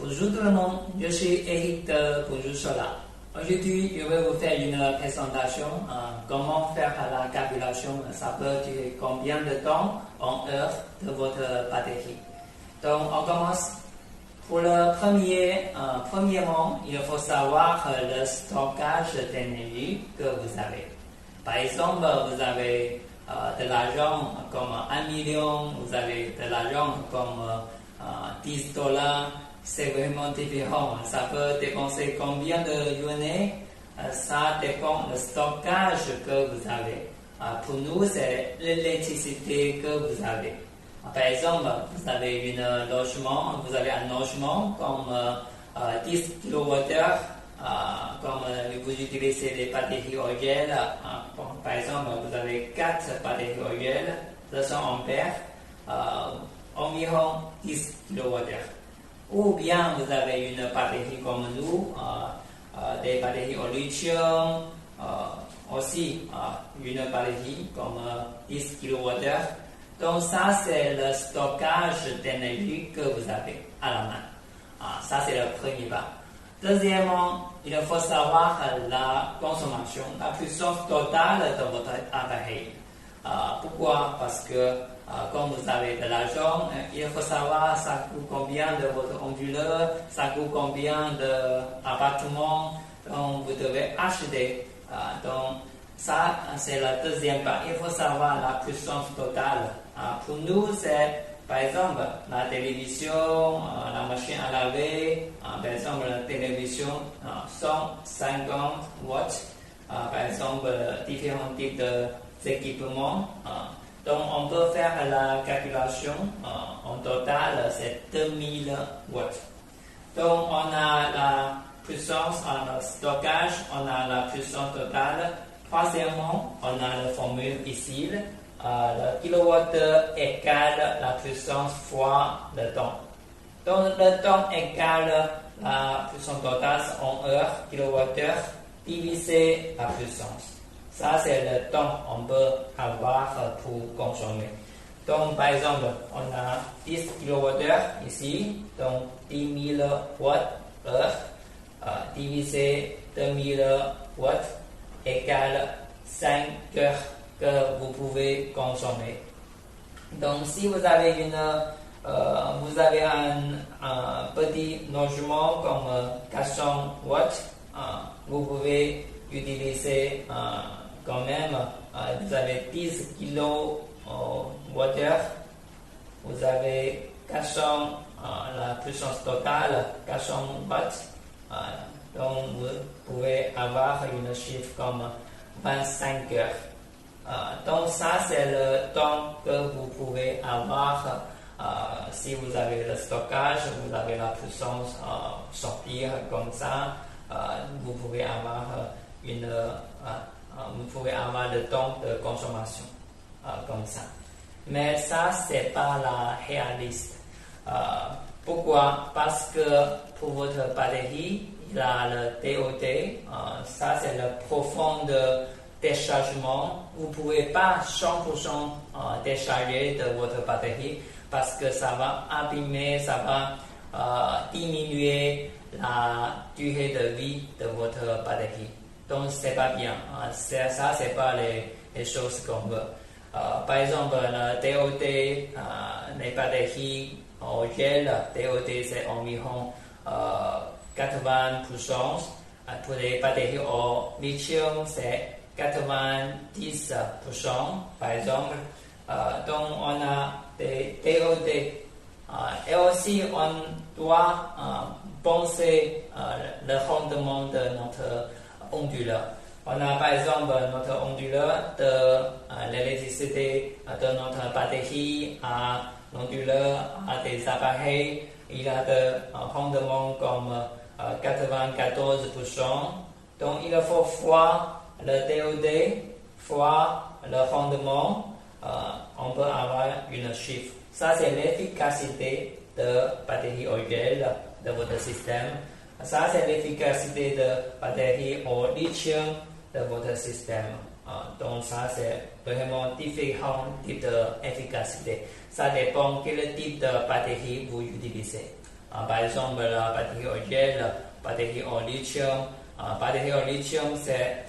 Bonjour tout le monde, je suis Eric de Bonjour Sola. Aujourd'hui, je vais vous faire une présentation comment faire la calculation. Ça peut durer combien de temps en heure de votre batterie. Donc, on commence. Pour le premièrement, il faut savoir le stockage d'énergie que vous avez. Par exemple, vous avez de l'argent comme 1 million, vous avez de l'argent comme $10. C'est vraiment différent. Ça peut dépenser combien de journées? Ça dépend du stockage que vous avez. Pour nous, c'est l'électricité que vous avez. Par exemple, vous avez un logement comme 10 kWh, comme vous utilisez des batteries au gel. Par exemple, vous avez 4 batteries au gel, 200 ampères, environ 10 kWh. Ou bien vous avez une batterie comme nous, des batteries au lithium, aussi une batterie comme 10 kWh. Donc ça c'est le stockage d'énergie que vous avez à la main. Ça c'est le premier pas. Deuxièmement, il faut savoir la consommation, la puissance totale de votre appareil. Pourquoi? Parce que quand vous avez de l'argent, il faut savoir ça coûte combien de votre onduleur, ça coûte combien d'appartements, donc vous devez acheter. Donc ça c'est le deuxième pas. Il faut savoir la puissance totale. Pour nous, c'est par exemple la télévision, la machine à laver, par exemple la télévision 150 watts, par exemple différents types d'équipements. Donc on peut faire la calculation, en total c'est 2000 watts. Donc on a la puissance, on a le stockage, on a la puissance totale. Troisièmement, on a la formule ici. Le kilowattheure égale la puissance fois le temps. Donc le temps égale la puissance totale en heures, kilowattheure, divisé la puissance. Ça c'est le temps qu'on peut avoir pour consommer. Donc par exemple, on a 10 kWh ici, donc 10 000 watts heure, divisé 2000 watts égale 5 heures que vous pouvez consommer. Donc si vous avez un petit logement comme 400 watts, vous pouvez utiliser quand même, vous avez 10 kWh, vous avez 400, la puissance totale 400 watts, donc vous pouvez avoir une chiffre comme 25 heures. Donc ça c'est le temps que vous pouvez avoir si vous avez le stockage, vous avez la puissance sortir comme ça, vous pouvez avoir le temps de consommation comme ça. Mais ça c'est pas la réaliste. Pourquoi? Parce que pour votre batterie, il y a le DOD, ça c'est le profond de déchargement. Vous ne pouvez pas 100% décharger de votre batterie parce que ça va abîmer, ça va diminuer la durée de vie de votre batterie. Donc c'est pas bien. Ça c'est pas les choses qu'on veut. Par exemple, le DOD, les batteries au gel, DOD c'est environ 80%. Pour les batteries au lithium, c'est 90%, par exemple. Donc on a des DOD. Et aussi on doit penser le rendement de notre onduleur. On a par exemple notre onduleur de l'électricité de notre batterie à l'onduleur à des appareils. Il y a de rendement comme 94%. Donc il faut fois le DOD fois le rendement, on peut avoir une chiffre. Ça c'est l'efficacité de batterie au gel de votre système. Ça c'est l'efficacité de batterie au lithium de votre système. Donc ça c'est vraiment différents types d'efficacité. Ça dépend quel type de batterie vous utilisez. Par exemple, la batterie au gel, batterie au lithium. Batterie au lithium, c'est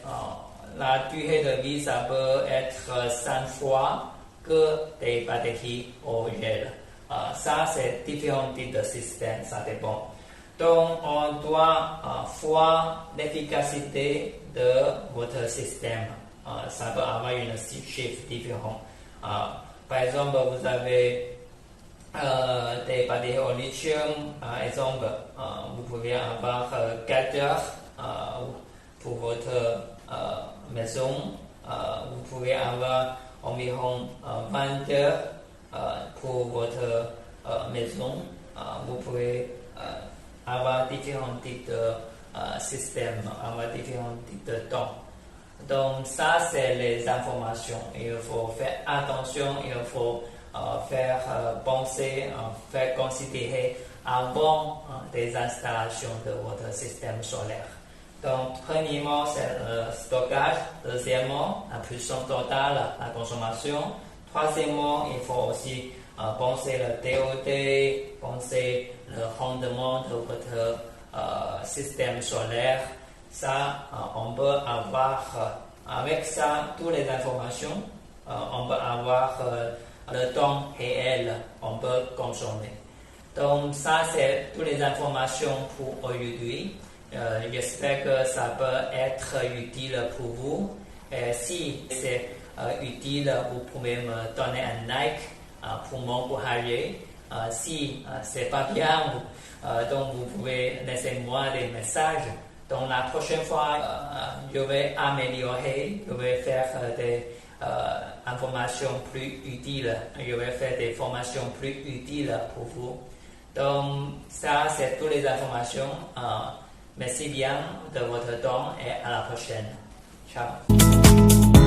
la durée de vie, ça peut être 100 fois que des batteries au gel. Ça, c'est différents types de systèmes, ça dépend. Donc, on doit voir l'efficacité de votre système. Ça peut avoir une chiffre différent. Par exemple, vous avez des batteries au lithium, par exemple, vous pouvez avoir 4 heures pour votre maison. Vous pouvez avoir environ 20 heures pour votre maison. Vous pouvez avoir différents types de systèmes, avoir différents types de temps. Donc ça, c'est les informations. Il faut faire attention, il faut faire penser, faire considérer avant des installations de votre système solaire. Donc, premièrement, c'est le stockage. Deuxièmement, la puissance totale, la consommation. Troisièmement, il faut aussi penser le TOD, penser le rendement de votre système solaire. Ça, on peut avoir, avec ça, toutes les informations, on peut avoir le temps réel, on peut consommer. Donc, ça, c'est toutes les informations pour aujourd'hui. J'espère que ça peut être utile pour vous. Et si c'est utile, vous pouvez me donner un like pour m'encourager. Si c'est pas bien, donc vous pouvez laisser moi des messages. Donc la prochaine fois, je vais améliorer, je vais faire des informations plus utiles, je vais faire des formations plus utiles pour vous. Donc ça, c'est toutes les informations. Merci bien de votre temps et à la prochaine. Ciao.